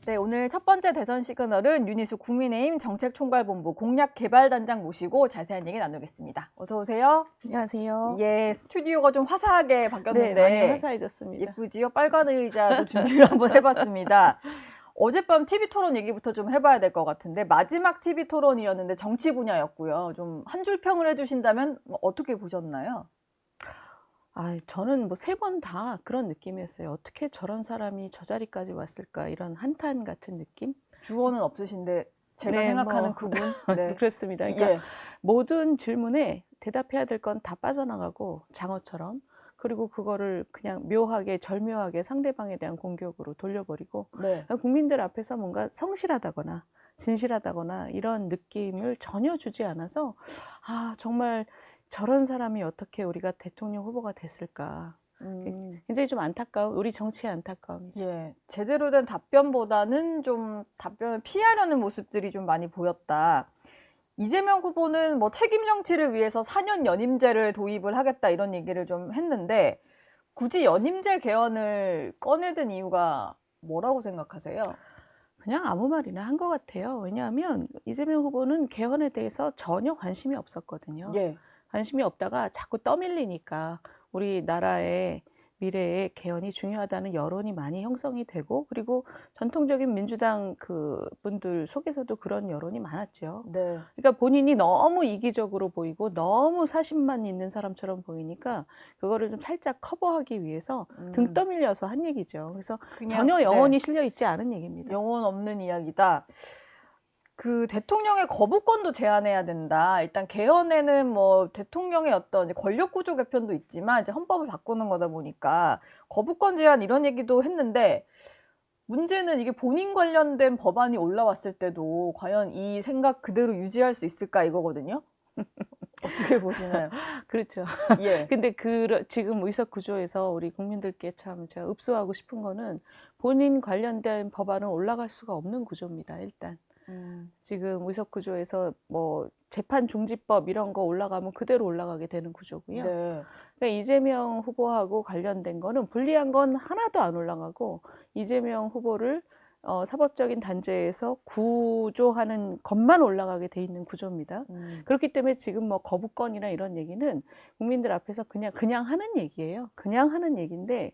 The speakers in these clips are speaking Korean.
네, 오늘 첫 번째 대선 시그널은 윤희수 국민의힘 정책총괄본부 공약개발단장 모시고 자세한 얘기 나누겠습니다. 어서 오세요. 안녕하세요. 예, 스튜디오가 좀 화사하게 바뀌었는데 네, 많이 화사해졌습니다. 예쁘지요? 빨간 의자도 준비를 한번 해봤습니다. 어젯밤 TV토론 얘기부터 좀 해봐야 될 것 같은데 마지막 TV토론이었는데 정치 분야였고요. 좀 한 줄 평을 해주신다면 어떻게 보셨나요? 저는 뭐 세 번 다 그런 느낌이었어요. 어떻게 저런 사람이 저 자리까지 왔을까 이런 한탄 같은 느낌? 주어는 없으신데 제가 네, 생각하는 그분? 네. 그렇습니다. 그러니까 예. 모든 질문에 대답해야 될 건 다 빠져나가고 장어처럼 그리고 그거를 그냥 묘하게 절묘하게 상대방에 대한 공격으로 돌려버리고 네. 국민들 앞에서 뭔가 성실하다거나 진실하다거나 이런 느낌을 전혀 주지 않아서 정말 저런 사람이 어떻게 우리가 대통령 후보가 됐을까. 굉장히 좀 안타까운, 우리 정치의 안타까움이죠. 예, 제대로 된 답변보다는 좀 답변을 피하려는 모습들이 좀 많이 보였다. 이재명 후보는 뭐 책임 정치를 위해서 4년 연임제를 도입을 하겠다 이런 얘기를 좀 했는데 굳이 연임제 개헌을 꺼내든 이유가 뭐라고 생각하세요? 그냥 아무 말이나 한 것 같아요. 왜냐하면 이재명 후보는 개헌에 대해서 전혀 관심이 없었거든요. 예. 관심이 없다가 자꾸 떠밀리니까 우리나라의 미래의 개헌이 중요하다는 여론이 많이 형성이 되고 그리고 전통적인 민주당 그 분들 속에서도 그런 여론이 많았죠. 네. 그러니까 본인이 너무 이기적으로 보이고 너무 사심만 있는 사람처럼 보이니까 그거를 좀 살짝 커버하기 위해서 등 떠밀려서 한 얘기죠. 그래서 전혀 영혼이 실려 있지 않은 얘기입니다. 영혼 없는 이야기다. 그 대통령의 거부권도 제한해야 된다. 일단 개헌에는 뭐 대통령의 어떤 이제 권력 구조 개편도 있지만 이제 헌법을 바꾸는 거다 보니까 거부권 제한 이런 얘기도 했는데 문제는 이게 본인 관련된 법안이 올라왔을 때도 과연 이 생각 그대로 유지할 수 있을까 이거거든요. 어떻게 보시나요? 그렇죠. 예. 근데 지금 의석 구조에서 우리 국민들께 참 제가 읍소하고 싶은 거는 본인 관련된 법안은 올라갈 수가 없는 구조입니다. 일단. 지금 의석 구조에서 뭐 재판 중지법 이런 거 올라가면 그대로 올라가게 되는 구조고요. 네. 그러니까 이재명 후보하고 관련된 거는 불리한 건 하나도 안 올라가고 이재명 후보를 사법적인 단죄에서 구조하는 것만 올라가게 돼 있는 구조입니다. 그렇기 때문에 지금 뭐 거부권이나 이런 얘기는 국민들 앞에서 그냥 하는 얘기예요. 그냥 하는 얘기인데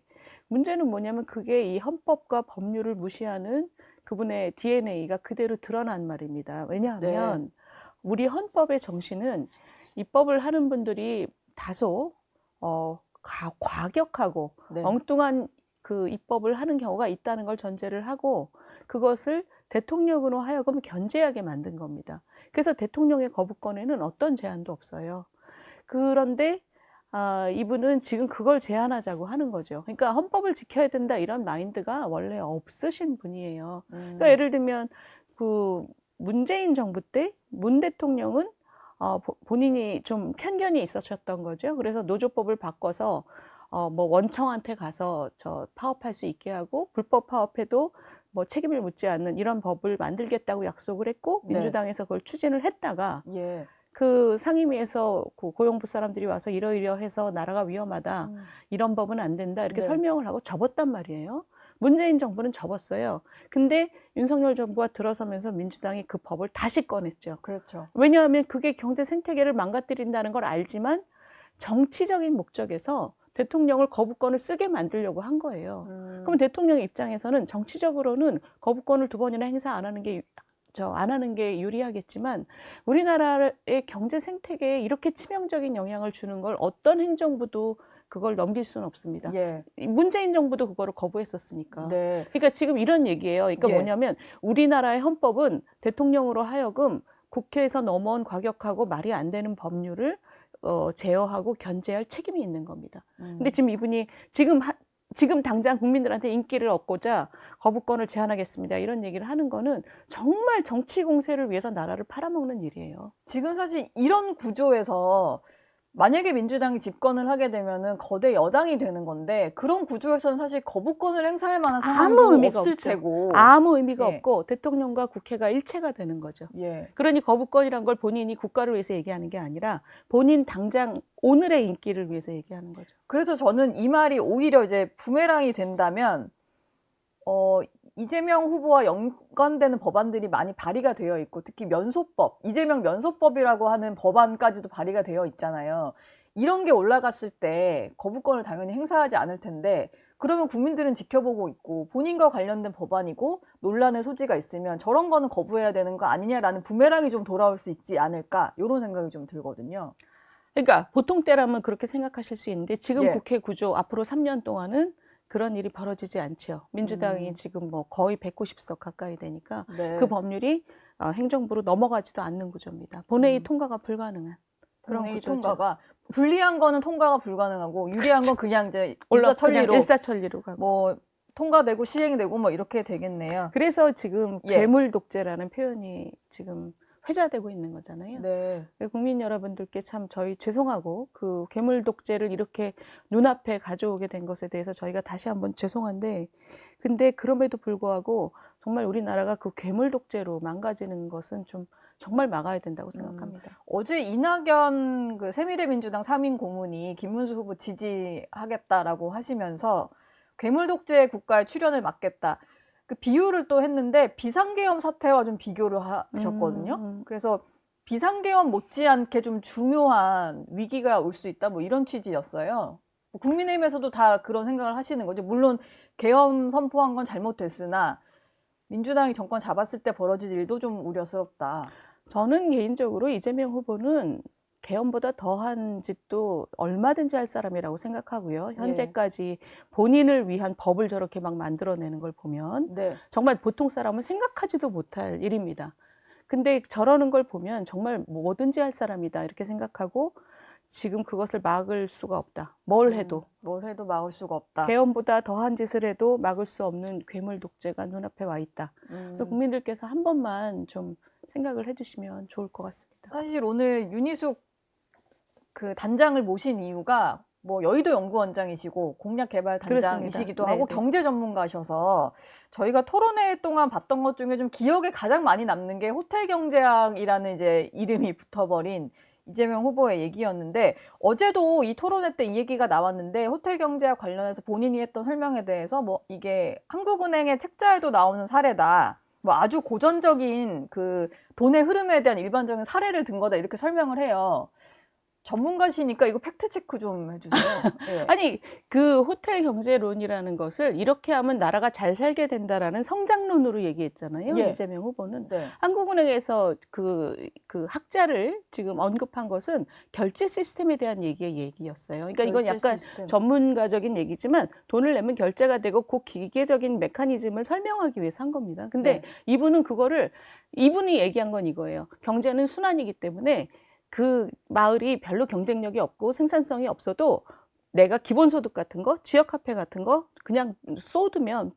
문제는 뭐냐면 그게 이 헌법과 법률을 무시하는 그분의 DNA가 그대로 드러난 말입니다. 왜냐하면 우리 헌법의 정신은 입법을 하는 분들이 다소 과격하고 엉뚱한 그 입법을 하는 경우가 있다는 걸 전제를 하고 그것을 대통령으로 하여금 견제하게 만든 겁니다. 그래서 대통령의 거부권에는 어떤 제한도 없어요. 그런데 이분은 지금 그걸 제한하자고 하는 거죠. 그러니까 헌법을 지켜야 된다 이런 마인드가 원래 없으신 분이에요. 그러니까 예를 들면 그 문재인 정부 때 문 대통령은 본인이 좀 편견이 있으셨던 거죠. 그래서 노조법을 바꿔서 뭐 원청한테 가서 파업할 수 있게 하고 불법 파업해도 뭐 책임을 묻지 않는 이런 법을 만들겠다고 약속을 했고 민주당에서 그걸 추진을 했다가 그 상임위에서 그 고용부 사람들이 와서 이러이러해서 나라가 위험하다. 이런 법은 안 된다. 이렇게 설명을 하고 접었단 말이에요. 문재인 정부는 접었어요. 근데 윤석열 정부가 들어서면서 민주당이 그 법을 다시 꺼냈죠. 그렇죠. 왜냐하면 그게 경제 생태계를 망가뜨린다는 걸 알지만 정치적인 목적에서 대통령을 거부권을 쓰게 만들려고 한 거예요. 그럼 대통령의 입장에서는 정치적으로는 거부권을 2번이나 행사 안 하는 게 유리하겠지만 우리나라의 경제 생태계에 이렇게 치명적인 영향을 주는 걸 어떤 행정부도 그걸 넘길 수는 없습니다. 문재인 정부도 그거를 거부했었으니까. 그러니까 지금 이런 얘기예요. 그러니까 뭐냐면 우리나라의 헌법은 대통령으로 하여금 국회에서 넘어온 과격하고 말이 안 되는 법률을 제어하고 견제할 책임이 있는 겁니다. 근데 지금 이분이 지금 당장 국민들한테 인기를 얻고자 거부권을 제한하겠습니다. 이런 얘기를 하는 거는 정말 정치 공세를 위해서 나라를 팔아먹는 일이에요. 지금 사실 이런 구조에서 만약에 민주당이 집권을 하게 되면은 거대 여당이 되는 건데 그런 구조에서는 사실 거부권을 행사할 만한 상황도 없을 테고 아무 의미가 없고 대통령과 국회가 일체가 되는 거죠. 그러니 거부권이란 걸 본인이 국가를 위해서 얘기하는 게 아니라 본인 당장 오늘의 인기를 위해서 얘기하는 거죠. 그래서 저는 이 말이 오히려 이제 부메랑이 된다면 이재명 후보와 연관되는 법안들이 많이 발의가 되어 있고 특히 면소법, 이재명 면소법이라고 하는 법안까지도 발의가 되어 있잖아요. 이런 게 올라갔을 때 거부권을 당연히 행사하지 않을 텐데 그러면 국민들은 지켜보고 있고 본인과 관련된 법안이고 논란의 소지가 있으면 저런 거는 거부해야 되는 거 아니냐라는 부메랑이 좀 돌아올 수 있지 않을까 이런 생각이 좀 들거든요. 그러니까 보통 때라면 그렇게 생각하실 수 있는데 지금 예. 국회 구조 앞으로 3년 동안은 그런 일이 벌어지지 않죠. 민주당이 지금 뭐 거의 190석 가까이 되니까 네. 그 법률이 행정부로 넘어가지도 않는 구조입니다. 본회의 통과가 불가능한 그런 본회의 구조죠. 통과가 불리한 거는 통과가 불가능하고 유리한 건 그냥 이제 그냥 일사천리로 일사천리로 가고. 뭐 통과되고 시행되고 뭐 이렇게 되겠네요. 그래서 지금 예. 괴물 독재라는 표현이 지금 회자되고 있는 거잖아요. 네. 국민 여러분들께 참 저희 죄송하고 그 괴물 독재를 이렇게 눈앞에 가져오게 된 것에 대해서 저희가 다시 한번 죄송한데 근데 그럼에도 불구하고 정말 우리나라가 그 괴물 독재로 망가지는 것은 좀 정말 막아야 된다고 생각합니다. 어제 이낙연 그 새미래민주당 상임 고문이 김문수 후보 지지하겠다라고 하시면서 괴물 독재 국가의 출현을 막겠다. 그 비유를 또 했는데 비상계엄 사태와 좀 비교를 하셨거든요. 그래서 비상계엄 못지않게 좀 중요한 위기가 올 수 있다. 뭐 이런 취지였어요. 국민의힘에서도 다 그런 생각을 하시는 거죠. 물론 계엄 선포한 건 잘못됐으나 민주당이 정권 잡았을 때 벌어질 일도 좀 우려스럽다. 저는 개인적으로 이재명 후보는 계엄보다 더한 짓도 얼마든지 할 사람이라고 생각하고요. 현재까지 본인을 위한 법을 저렇게 막 만들어내는 걸 보면 네. 정말 보통 사람은 생각하지도 못할 일입니다. 근데 저러는 걸 보면 정말 뭐든지 할 사람이다 이렇게 생각하고 지금 그것을 막을 수가 없다. 뭘 해도. 뭘 해도 막을 수가 없다. 계엄보다 더한 짓을 해도 막을 수 없는 괴물 독재가 눈앞에 와 있다. 그래서 국민들께서 한 번만 좀 생각을 해주시면 좋을 것 같습니다. 사실 오늘 윤희숙 그 단장을 모신 이유가 뭐 여의도 연구원장이시고 공약 개발 단장이시기도 그렇습니다. 하고 네네. 경제 전문가셔서 저희가 토론회 동안 봤던 것 중에 좀 기억에 가장 많이 남는 게 호텔 경제학이라는 이제 이름이 붙어버린 이재명 후보의 얘기였는데 어제도 이 토론회 때 이 얘기가 나왔는데 호텔 경제학 관련해서 본인이 했던 설명에 대해서 뭐 이게 한국은행의 책자에도 나오는 사례다. 뭐 아주 고전적인 그 돈의 흐름에 대한 일반적인 사례를 든 거다 이렇게 설명을 해요. 전문가시니까 이거 팩트 체크 좀 해주세요. 예. 아니 그 호텔 경제론이라는 것을 이렇게 하면 나라가 잘 살게 된다라는 성장론으로 얘기했잖아요. 예. 이재명 후보는. 네. 한국은행에서 그 학자를 지금 언급한 것은 결제 시스템에 대한 얘기였어요. 그러니까 이건 약간 시스템. 전문가적인 얘기지만 돈을 내면 결제가 되고 그 기계적인 메커니즘을 설명하기 위해서 한 겁니다. 근데 이분은 이분이 얘기한 건 이거예요. 경제는 순환이기 때문에 그 마을이 별로 경쟁력이 없고 생산성이 없어도 내가 기본소득 같은 거, 지역화폐 같은 거 그냥 쏟으면,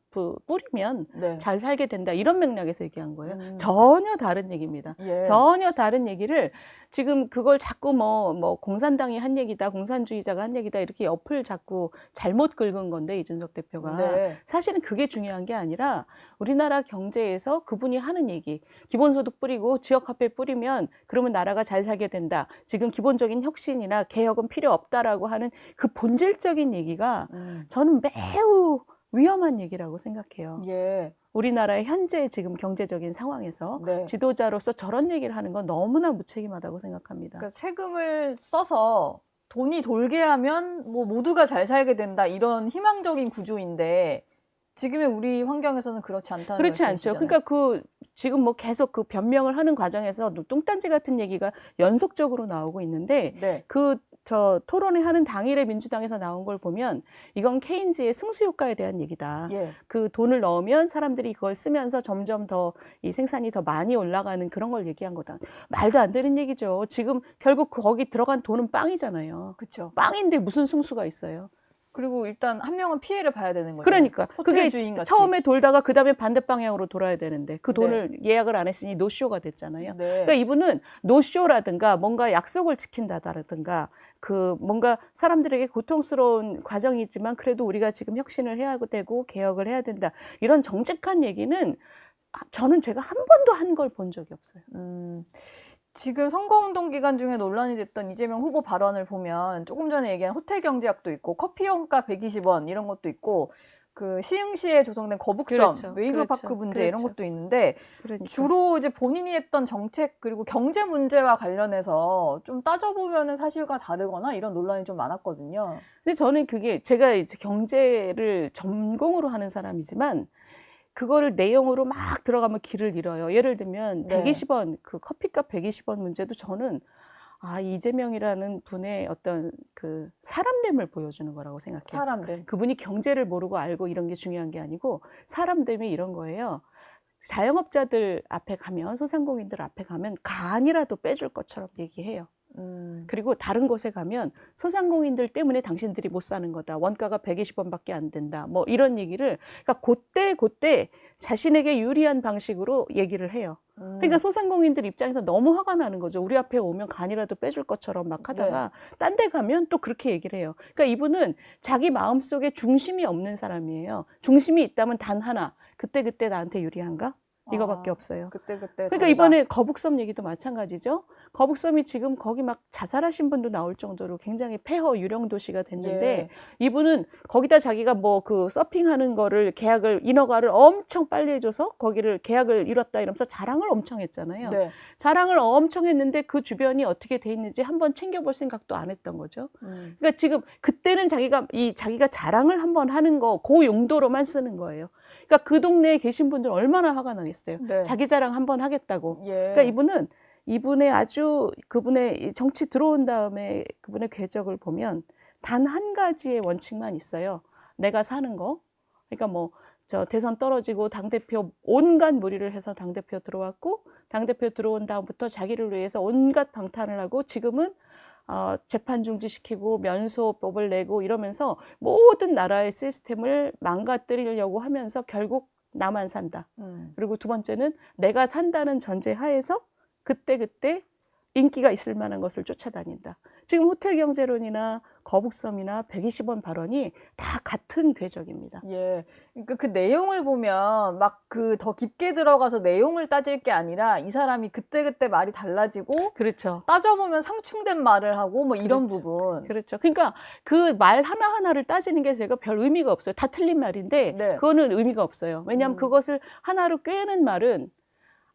뿌리면 잘 살게 된다. 이런 맥락에서 얘기한 거예요. 전혀 다른 얘기입니다. 예. 전혀 다른 얘기를 지금 그걸 자꾸 뭐 공산당이 한 얘기다, 공산주의자가 한 얘기다 이렇게 옆을 자꾸 잘못 긁은 건데 이준석 대표가. 네. 사실은 그게 중요한 게 아니라 우리나라 경제에서 그분이 하는 얘기, 기본소득 뿌리고 지역화폐 뿌리면 그러면 나라가 잘 살게 된다. 지금 기본적인 혁신이나 개혁은 필요 없다라고 하는 그 본질적인 얘기가 저는 매우 위험한 얘기라고 생각해요. 예. 우리나라의 현재 지금 경제적인 상황에서 지도자로서 저런 얘기를 하는 건 너무나 무책임하다고 생각합니다. 그러니까 세금을 써서 돈이 돌게 하면 뭐 모두가 잘 살게 된다 이런 희망적인 구조인데 지금의 우리 환경에서는 그렇지 않다는 그렇지 않죠. 말씀이시잖아요. 그러니까 지금 뭐 계속 그 변명을 하는 과정에서 뚱딴지 같은 얘기가 연속적으로 나오고 있는데 저 토론회 하는 당일에 민주당에서 나온 걸 보면 이건 케인즈의 승수 효과에 대한 얘기다. 그 돈을 넣으면 사람들이 그걸 쓰면서 점점 더 이 생산이 더 많이 올라가는 그런 걸 얘기한 거다. 말도 안 되는 얘기죠. 지금 결국 거기 들어간 돈은 빵이잖아요. 그렇죠. 빵인데 무슨 승수가 있어요. 그리고 일단 한 명은 피해를 봐야 되는 거죠. 그러니까 그게 주인같이. 처음에 돌다가 그다음에 반대 방향으로 돌아야 되는데 그 돈을 예약을 안 했으니 노쇼가 됐잖아요. 그러니까 이분은 노쇼라든가 뭔가 약속을 지킨다라든가 그 뭔가 사람들에게 고통스러운 과정이지만 그래도 우리가 지금 혁신을 해야 되고 개혁을 해야 된다. 이런 정직한 얘기는 저는 제가 한 번도 한 걸 본 적이 없어요. 지금 선거운동 기간 중에 논란이 됐던 이재명 후보 발언을 보면 조금 전에 얘기한 호텔 경제학도 있고 커피 원가 120원 이런 것도 있고 그 시흥시에 조성된 거북섬, 그렇죠. 웨이브파크 그렇죠. 문제 이런 그렇죠. 것도 있는데 그러니까. 주로 이제 본인이 했던 정책 그리고 경제 문제와 관련해서 좀 따져보면은 사실과 다르거나 이런 논란이 좀 많았거든요. 근데 저는 그게 제가 이제 경제를 전공으로 하는 사람이지만 그거를 내용으로 막 들어가면 길을 잃어요. 예를 들면 네. 120원 그 커피값 120원 문제도 저는 이재명이라는 분의 어떤 그 사람됨을 보여주는 거라고 생각해요. 사람들. 그분이 경제를 모르고 알고 이런 게 중요한 게 아니고 사람됨이 이런 거예요. 자영업자들 앞에 가면 소상공인들 앞에 가면 간이라도 빼줄 것처럼 얘기해요. 그리고 다른 곳에 가면 소상공인들 때문에 당신들이 못 사는 거다. 원가가 120원밖에 안 된다. 뭐 이런 얘기를 그러니까 그때 자신에게 유리한 방식으로 얘기를 해요. 그러니까 소상공인들 입장에서 너무 화가 나는 거죠. 우리 앞에 오면 간이라도 빼줄 것처럼 막 하다가 딴 데 가면 또 그렇게 얘기를 해요. 그러니까 이분은 자기 마음속에 중심이 없는 사람이에요. 중심이 있다면 단 하나. 그때 나한테 유리한가? 이거밖에 없어요. 그때 그러니까 이번에 거북섬 얘기도 마찬가지죠. 거북섬이 지금 거기 막 자살하신 분도 나올 정도로 굉장히 폐허 유령 도시가 됐는데 이분은 거기다 자기가 뭐 그 서핑하는 거를 계약을 인허가를 엄청 빨리 해줘서 거기를 계약을 이뤘다 이러면서 자랑을 엄청 했잖아요. 네. 자랑을 엄청 했는데 그 주변이 어떻게 돼 있는지 한번 챙겨볼 생각도 안 했던 거죠. 그러니까 지금 그때는 자기가 자랑을 한번 하는 거 그 용도로만 쓰는 거예요. 그러니까 그 동네에 계신 분들 얼마나 화가 나겠어요. 네. 자기 자랑 한번 하겠다고. 예. 그러니까 이분의 아주 그분의 정치 들어온 다음에 그분의 궤적을 보면 단 한 가지의 원칙만 있어요. 내가 사는 거. 그러니까 뭐 저 대선 떨어지고 당대표 온갖 무리를 해서 당대표 들어왔고 당대표 들어온 다음부터 자기를 위해서 온갖 방탄을 하고 지금은 재판 중지시키고 면소법을 내고 이러면서 모든 나라의 시스템을 망가뜨리려고 하면서 결국 나만 산다. 그리고 두 번째는 내가 산다는 전제 하에서 그때 인기가 있을 만한 것을 쫓아다닌다. 지금 호텔 경제론이나 거북섬이나 120원 발언이 다 같은 궤적입니다. 예. 그러니까 그 내용을 보면 막 그 더 깊게 들어가서 내용을 따질 게 아니라 이 사람이 그때 말이 달라지고 그렇죠. 따져보면 상충된 말을 하고 뭐 이런 그렇죠. 부분. 그렇죠. 그러니까 그 말 하나하나를 따지는 게 제가 별 의미가 없어요. 다 틀린 말인데 네. 그거는 의미가 없어요. 왜냐하면 그것을 하나로 꿰는 말은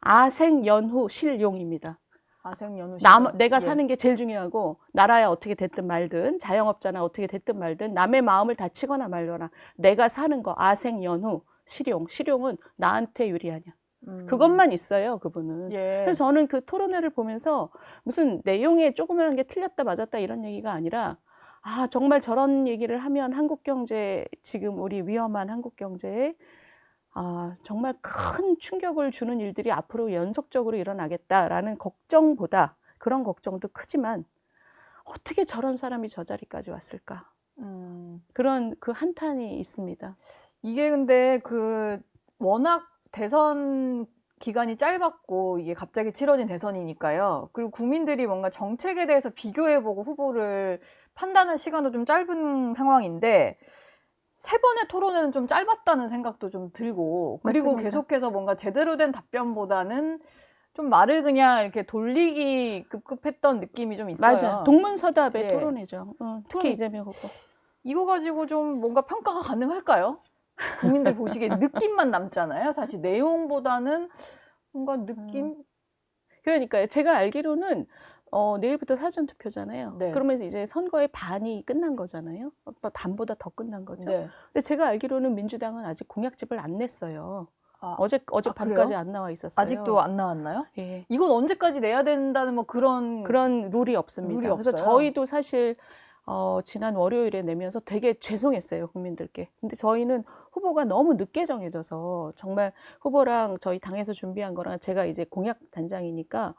아생연후 실용입니다. 아생연후 내가 사는 게 제일 중요하고 나라야 어떻게 됐든 말든 자영업자나 어떻게 됐든 말든 남의 마음을 다치거나 말거나 내가 사는 거 아생연후 실용은 나한테 유리하냐. 그것만 있어요, 그분은. 예. 그래서 저는 그 토론회를 보면서 무슨 내용에 조그마한 게 틀렸다 맞았다 이런 얘기가 아니라 정말 저런 얘기를 하면 한국 경제 지금 우리 위험한 한국 경제에 정말 큰 충격을 주는 일들이 앞으로 연속적으로 일어나겠다라는 걱정보다 그런 걱정도 크지만 어떻게 저런 사람이 저 자리까지 왔을까? 그런 그 한탄이 있습니다. 이게 근데 그 워낙 대선 기간이 짧았고 이게 갑자기 치러진 대선이니까요. 그리고 국민들이 뭔가 정책에 대해서 비교해보고 후보를 판단할 시간도 좀 짧은 상황인데 세 번의 토론회는 좀 짧았다는 생각도 좀 들고 그리고 맞습니다. 계속해서 뭔가 제대로 된 답변보다는 좀 말을 그냥 이렇게 돌리기 급급했던 느낌이 좀 있어요. 맞아요. 동문서답의 예. 토론회죠. 특히 이재명 후보. 이거 가지고 좀 뭔가 평가가 가능할까요? 국민들 보시기에 느낌만 남잖아요. 사실 내용보다는 뭔가 느낌? 그러니까요. 제가 알기로는 내일부터 사전투표잖아요. 네. 그러면서 이제 선거의 반이 끝난 거잖아요. 반보다 더 끝난 거죠. 네. 근데 제가 알기로는 민주당은 아직 공약집을 안 냈어요. 아, 어젯밤까지 그래요? 안 나와 있었어요. 아직도 안 나왔나요? 예. 이건 언제까지 내야 된다는 뭐 그런 룰이 없습니다. 룰이 그래서 없어요? 저희도 사실 지난 월요일에 내면서 되게 죄송했어요, 국민들께. 근데 저희는 후보가 너무 늦게 정해져서 정말 후보랑 저희 당에서 준비한 거랑 제가 이제 공약 단장이니까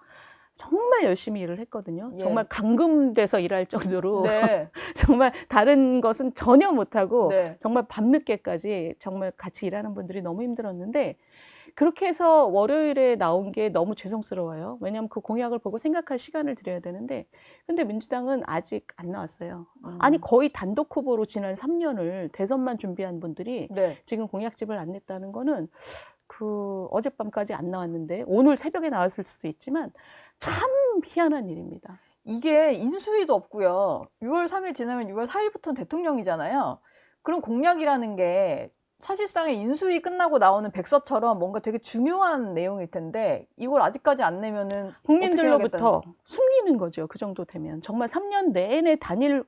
정말 열심히 일을 했거든요. 예. 정말 감금돼서 일할 정도로 네. 정말 다른 것은 전혀 못하고 네. 정말 밤늦게까지 정말 같이 일하는 분들이 너무 힘들었는데 그렇게 해서 월요일에 나온 게 너무 죄송스러워요. 왜냐하면 그 공약을 보고 생각할 시간을 드려야 되는데 근데 민주당은 아직 안 나왔어요. 아니 거의 단독 후보로 지난 3년을 대선만 준비한 분들이 네. 지금 공약집을 안 냈다는 거는 그 어젯밤까지 안 나왔는데 오늘 새벽에 나왔을 수도 있지만 참 희한한 일입니다. 이게 인수위도 없고요. 6월 3일 지나면 6월 4일부터는 대통령이잖아요. 그럼 공약이라는 게 사실상의 인수위 끝나고 나오는 백서처럼 뭔가 되게 중요한 내용일 텐데 이걸 아직까지 안 내면은 국민들로부터 숨기는 거죠. 그 정도 되면. 정말 3년 내내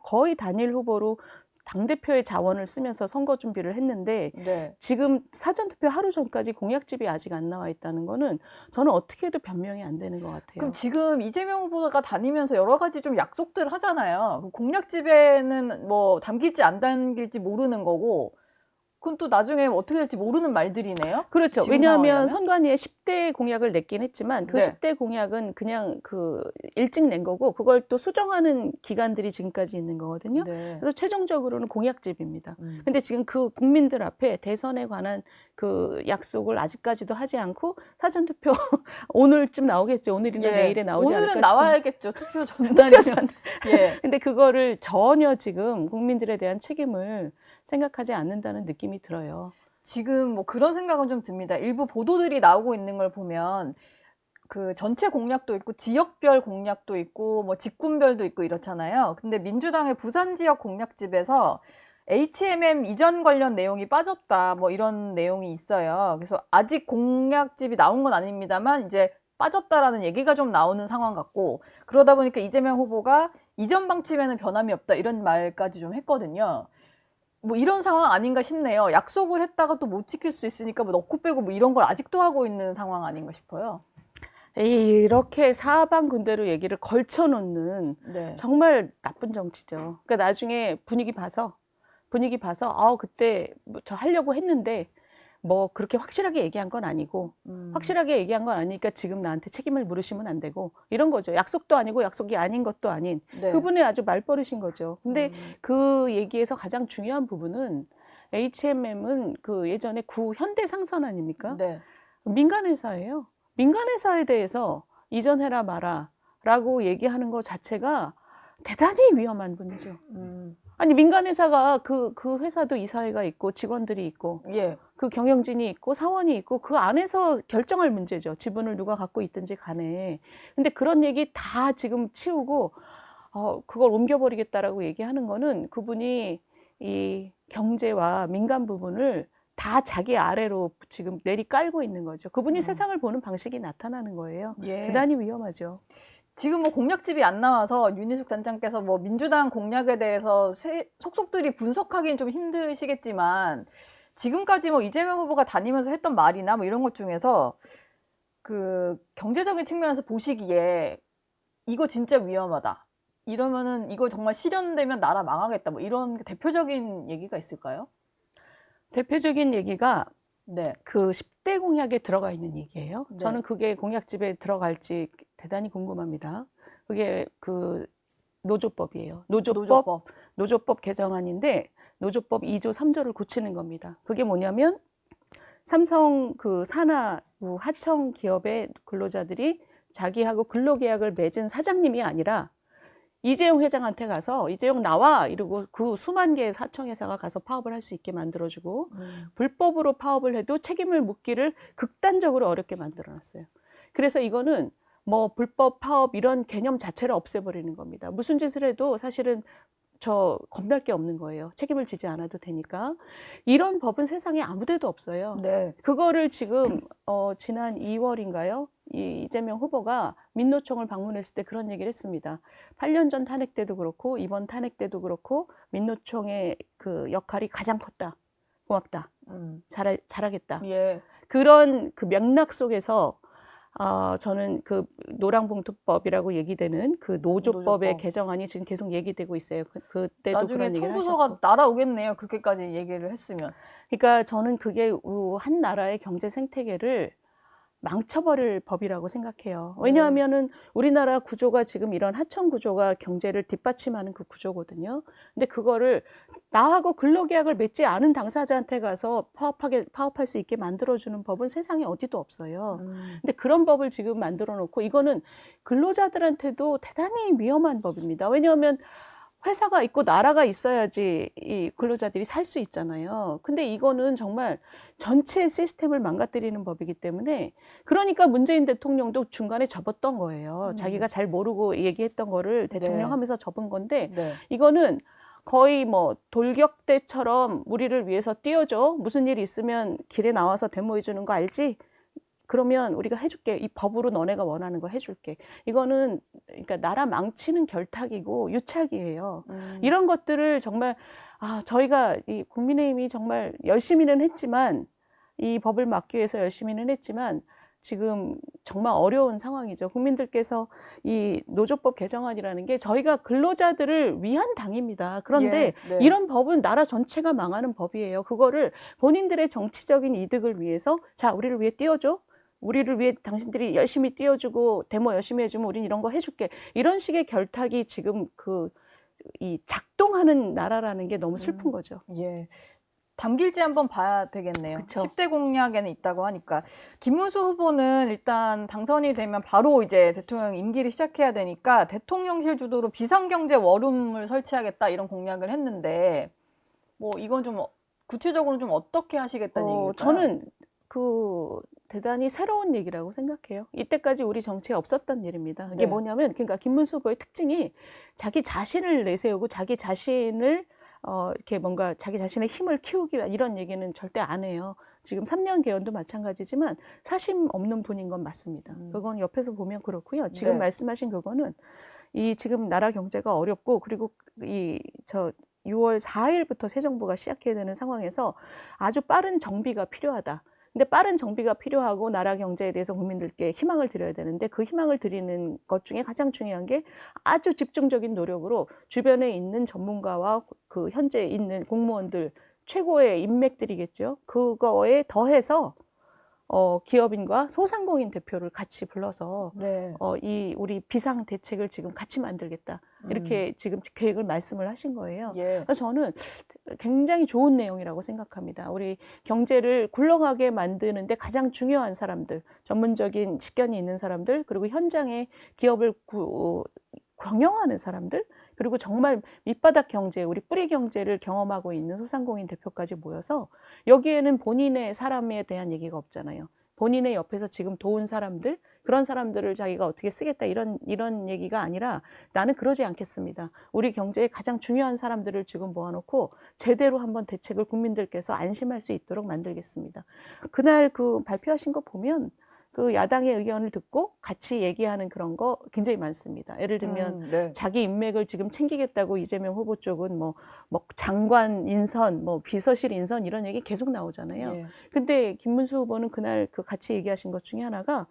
거의 단일 후보로 당대표의 자원을 쓰면서 선거 준비를 했는데 네. 지금 사전투표 하루 전까지 공약집이 아직 안 나와 있다는 거는 저는 어떻게 해도 변명이 안 되는 것 같아요. 그럼 지금 이재명 후보가 다니면서 여러 가지 좀 약속들 하잖아요. 공약집에는 뭐 담길지 안 담길지 모르는 거고 그건 또 나중에 어떻게 될지 모르는 말들이네요. 그렇죠. 지금 왜냐하면 상황이라면? 선관위에 10대 공약을 냈긴 했지만 그 네. 10대 공약은 그냥 일찍 낸 거고 그걸 또 수정하는 기간들이 지금까지 있는 거거든요. 네. 그래서 최종적으로는 공약집입니다. 근데 지금 그 국민들 앞에 대선에 관한 그 약속을 아직까지도 하지 않고 사전투표 오늘쯤 나오겠죠. 오늘이나 예. 내일에 나오지 않을까 오늘은 싶은데. 나와야겠죠. 투표 전날이면. 예. 근데 그거를 전혀 지금 국민들에 대한 책임을 생각하지 않는다는 느낌이 들어요. 지금 뭐 그런 생각은 좀 듭니다. 일부 보도들이 나오고 있는 걸 보면 그 전체 공약도 있고 지역별 공약도 있고 뭐 직군별도 있고 이렇잖아요. 근데 민주당의 부산 지역 공약집에서 HMM 이전 관련 내용이 빠졌다 뭐 이런 내용이 있어요. 그래서 아직 공약집이 나온 건 아닙니다만 이제 빠졌다라는 얘기가 좀 나오는 상황 같고 그러다 보니까 이재명 후보가 이전 방침에는 변함이 없다 이런 말까지 좀 했거든요. 뭐 이런 상황 아닌가 싶네요. 약속을 했다가 또 못 지킬 수 있으니까 뭐 넣고 빼고 뭐 이런 걸 아직도 하고 있는 상황 아닌가 싶어요. 이렇게 사방군대로 얘기를 걸쳐놓는 네. 정말 나쁜 정치죠. 그러니까 나중에 분위기 봐서 그때 저 하려고 했는데 뭐 그렇게 확실하게 얘기한 건 아니고 확실하게 얘기한 건 아니니까 지금 나한테 책임을 물으시면 안 되고 이런 거죠. 약속도 아니고 약속이 아닌 것도 아닌 네. 그분의 아주 말버릇인 거죠. 근데 그 얘기에서 가장 중요한 부분은 HMM은 그 예전에 구 현대상선 아닙니까? 네. 민간회사예요. 민간회사에 대해서 이전해라 마라 라고 얘기하는 것 자체가 대단히 위험한 분이죠. 아니 민간회사가 그 회사도 이사회가 있고 직원들이 있고 예. 그 경영진이 있고 사원이 있고 그 안에서 결정할 문제죠. 지분을 누가 갖고 있든지 간에. 근데 그런 얘기 다 지금 치우고 그걸 옮겨버리겠다라고 얘기하는 거는 그분이 이 경제와 민간 부분을 다 자기 아래로 지금 내리 깔고 있는 거죠. 그분이 세상을 보는 방식이 나타나는 거예요. 예. 대단히 위험하죠. 지금 뭐 공약집이 안 나와서 윤희숙 단장께서 뭐 민주당 공약에 대해서 속속들이 분석하기는 좀 힘드시겠지만 지금까지 뭐 이재명 후보가 다니면서 했던 말이나 뭐 이런 것 중에서 그 경제적인 측면에서 보시기에 이거 진짜 위험하다. 이러면은 이거 정말 실현되면 나라 망하겠다. 뭐 이런 대표적인 얘기가 있을까요? 대표적인 얘기가 네. 그 10대 공약에 들어가 있는 얘기예요. 네. 저는 그게 공약집에 들어갈지 대단히 궁금합니다. 그게 그 노조법이에요. 노조법 개정안인데 노조법 2조 3조를 고치는 겁니다. 그게 뭐냐면 삼성 그 산하부 하청 기업의 근로자들이 자기하고 근로계약을 맺은 사장님이 아니라 이재용 회장한테 가서 이재용 나와 이러고 그 수만 개의 하청회사가 가서 파업을 할 수 있게 만들어주고 불법으로 파업을 해도 책임을 묻기를 극단적으로 어렵게 만들어놨어요. 그래서 이거는 뭐 불법 파업 이런 개념 자체를 없애버리는 겁니다. 무슨 짓을 해도 사실은 저 겁날 게 없는 거예요. 책임을 지지 않아도 되니까. 이런 법은 세상에 아무 데도 없어요. 네. 그거를 지금 지난 2월인가요? 이재명 후보가 민노총을 방문했을 때 그런 얘기를 했습니다. 8년 전 탄핵 때도 그렇고 이번 탄핵 때도 그렇고 민노총의 그 역할이 가장 컸다. 고맙다. 잘하겠다. 예. 그런 그 맥락 속에서 저는 그 노랑봉투법이라고 얘기되는 그 노조법의 노조법. 개정안이 지금 계속 얘기되고 있어요. 그때도 나중에 그런 얘기를 청구서가 하셨고. 날아오겠네요. 그렇게까지 얘기를 했으면. 그러니까 저는 그게 한 나라의 경제 생태계를 망쳐버릴 법이라고 생각해요. 왜냐하면은 우리나라 구조가 지금 이런 하청 구조가 경제를 뒷받침하는 그 구조거든요. 근데 그거를 나하고 근로계약을 맺지 않은 당사자한테 가서 파업할 수 있게 만들어주는 법은 세상에 어디도 없어요. 근데 그런 법을 지금 만들어 놓고 이거는 근로자들한테도 대단히 위험한 법입니다. 왜냐하면 회사가 있고 나라가 있어야지 이 근로자들이 살 수 있잖아요. 근데 이거는 정말 전체 시스템을 망가뜨리는 법이기 때문에 그러니까 문재인 대통령도 중간에 접었던 거예요. 자기가 잘 모르고 얘기했던 거를 대통령 네. 하면서 접은 건데 네. 이거는 거의 뭐 돌격대처럼 우리를 위해서 뛰어줘. 무슨 일 있으면 길에 나와서 데모해 주는 거 알지? 그러면 우리가 해줄게. 이 법으로 너네가 원하는 거 해줄게. 이거는 그러니까 나라 망치는 결탁이고 유착이에요. 이런 것들을 정말 저희가 이 국민의힘이 정말 열심히는 했지만 이 법을 막기 위해서 열심히는 했지만 지금 정말 어려운 상황이죠. 국민들께서 이 노조법 개정안이라는 게 저희가 근로자들을 위한 당입니다. 그런데 예, 네. 이런 법은 나라 전체가 망하는 법이에요. 그거를 본인들의 정치적인 이득을 위해서 자, 우리를 위해 띄워줘. 우리를 위해 당신들이 열심히 띄워주고 데모 열심히 해주면 우린 이런 거 해줄게. 이런 식의 결탁이 지금 이 작동하는 나라라는 게 너무 슬픈 거죠. 예. 담길지 한번 봐야 되겠네요. 그쵸. 10대 공약에는 있다고 하니까. 김문수 후보는 일단 당선이 되면 바로 이제 대통령 임기를 시작해야 되니까 대통령실 주도로 비상경제 워룸을 설치하겠다 이런 공약을 했는데 뭐 이건 좀 구체적으로 좀 어떻게 하시겠다는 얘기일까요? 저는 대단히 새로운 얘기라고 생각해요. 이때까지 우리 정치에 없었던 일입니다. 이게 네. 뭐냐면, 그러니까 김문수 후보의 특징이 자기 자신을 내세우고 자기 자신을 이렇게 뭔가 자기 자신의 힘을 키우기 위한 이런 얘기는 절대 안 해요. 지금 3년 개헌도 마찬가지지만 사심 없는 분인 건 맞습니다. 그건 옆에서 보면 그렇고요. 지금 네. 말씀하신 그거는 지금 나라 경제가 어렵고 그리고 6월 4일부터 새 정부가 시작해야 되는 상황에서 아주 빠른 정비가 필요하다. 근데 빠른 정비가 필요하고 나라 경제에 대해서 국민들께 희망을 드려야 되는데 그 희망을 드리는 것 중에 가장 중요한 게 아주 집중적인 노력으로 주변에 있는 전문가와 그 현재 있는 공무원들 최고의 인맥들이겠죠. 그거에 더해서 기업인과 소상공인 대표를 같이 불러서 네. 우리 비상 대책을 지금 같이 만들겠다. 이렇게 지금 계획을 말씀을 하신 거예요. 예. 그래서 저는 굉장히 좋은 내용이라고 생각합니다. 우리 경제를 굴러가게 만드는데 가장 중요한 사람들, 전문적인 식견이 있는 사람들, 그리고 현장에 기업을 경영하는 사람들, 그리고 정말 밑바닥 경제, 우리 뿌리 경제를 경험하고 있는 소상공인 대표까지 모여서 여기에는 본인의 사람에 대한 얘기가 없잖아요. 본인의 옆에서 지금 도운 사람들, 그런 사람들을 자기가 어떻게 쓰겠다 이런 얘기가 아니라 나는 그러지 않겠습니다. 우리 경제의 가장 중요한 사람들을 지금 모아놓고 제대로 한번 대책을 국민들께서 안심할 수 있도록 만들겠습니다. 그날 발표하신 거 보면 그 야당의 의견을 듣고 같이 얘기하는 그런 거 굉장히 많습니다. 예를 들면 네. 자기 인맥을 지금 챙기겠다고 이재명 후보 쪽은 뭐 장관 인선, 뭐 비서실 인선 이런 얘기 계속 나오잖아요. 예. 근데 김문수 후보는 그날 같이 얘기하신 것 중에 하나가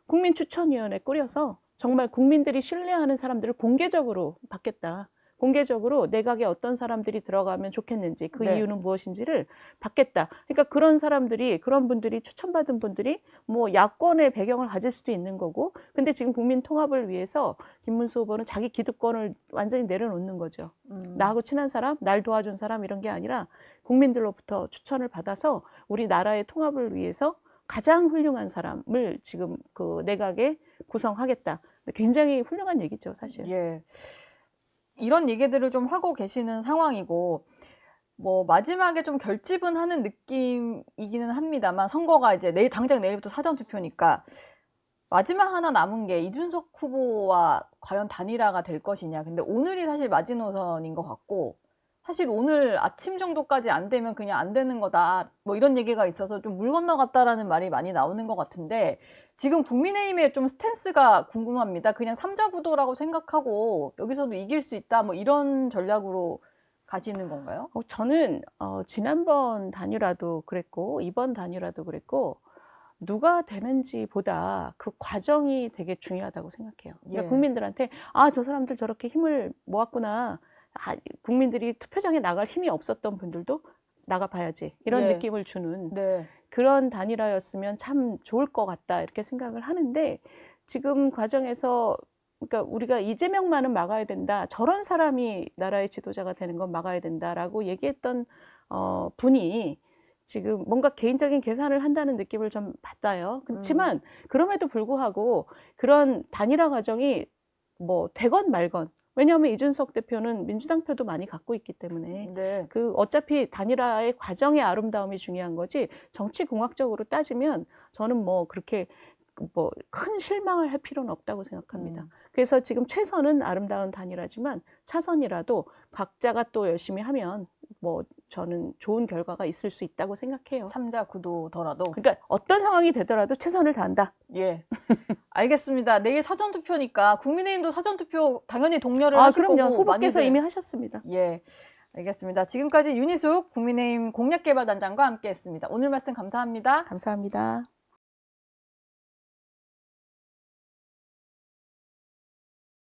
국민추천위원회 꾸려서 정말 국민들이 신뢰하는 사람들을 공개적으로 받겠다. 공개적으로 내각에 어떤 사람들이 들어가면 좋겠는지 그 네. 이유는 무엇인지를 받겠다. 그러니까 그런 분들이 추천받은 분들이 뭐 야권의 배경을 가질 수도 있는 거고 근데 지금 국민 통합을 위해서 김문수 후보는 자기 기득권을 완전히 내려놓는 거죠. 나하고 친한 사람, 날 도와준 사람 이런 게 아니라 국민들로부터 추천을 받아서 우리 나라의 통합을 위해서 가장 훌륭한 사람을 지금 그 내각에 구성하겠다. 굉장히 훌륭한 얘기죠, 사실. 예. 이런 얘기들을 좀 하고 계시는 상황이고, 뭐, 마지막에 좀 결집은 하는 느낌이기는 합니다만, 선거가 이제 당장 내일부터 사전투표니까, 마지막 하나 남은 게 이준석 후보와 과연 단일화가 될 것이냐. 근데 오늘이 사실 마지노선인 것 같고, 사실 오늘 아침 정도까지 안 되면 그냥 안 되는 거다. 뭐 이런 얘기가 있어서 좀 물 건너갔다라는 말이 많이 나오는 것 같은데 지금 국민의힘의 좀 스탠스가 궁금합니다. 그냥 삼자구도라고 생각하고 여기서도 이길 수 있다. 뭐 이런 전략으로 가시는 건가요? 저는 지난번 단일화도 그랬고 이번 단일화도 그랬고 누가 되는지보다 그 과정이 되게 중요하다고 생각해요. 그러니까 예. 국민들한테 저 사람들 저렇게 힘을 모았구나. 국민들이 투표장에 나갈 힘이 없었던 분들도 나가봐야지 이런 예. 느낌을 주는 네. 그런 단일화였으면 참 좋을 것 같다 이렇게 생각을 하는데 지금 과정에서 그러니까 우리가 이재명만은 막아야 된다. 저런 사람이 나라의 지도자가 되는 건 막아야 된다라고 얘기했던 분이 지금 뭔가 개인적인 계산을 한다는 느낌을 좀 받아요. 그렇지만 그럼에도 불구하고 그런 단일화 과정이 뭐 되건 말건 왜냐하면 이준석 대표는 민주당 표도 많이 갖고 있기 때문에 네. 어차피 단일화의 과정의 아름다움이 중요한 거지 정치 공학적으로 따지면 저는 뭐 그렇게 뭐 큰 실망을 할 필요는 없다고 생각합니다. 음. 그래서 지금 최선은 아름다운 단일화지만 차선이라도 각자가 또 열심히 하면 뭐 저는 좋은 결과가 있을 수 있다고 생각해요. 삼자 구도더라도. 그러니까 어떤 상황이 되더라도 최선을 다한다. 예. 알겠습니다. 내일 사전투표니까 국민의힘도 사전투표 당연히 독려를 아, 하실 그럼요. 거고 후보께서 많이들- 이미 하셨습니다. 예. 알겠습니다. 지금까지 윤희숙 국민의힘 공약개발단장과 함께했습니다. 오늘 말씀 감사합니다. 감사합니다.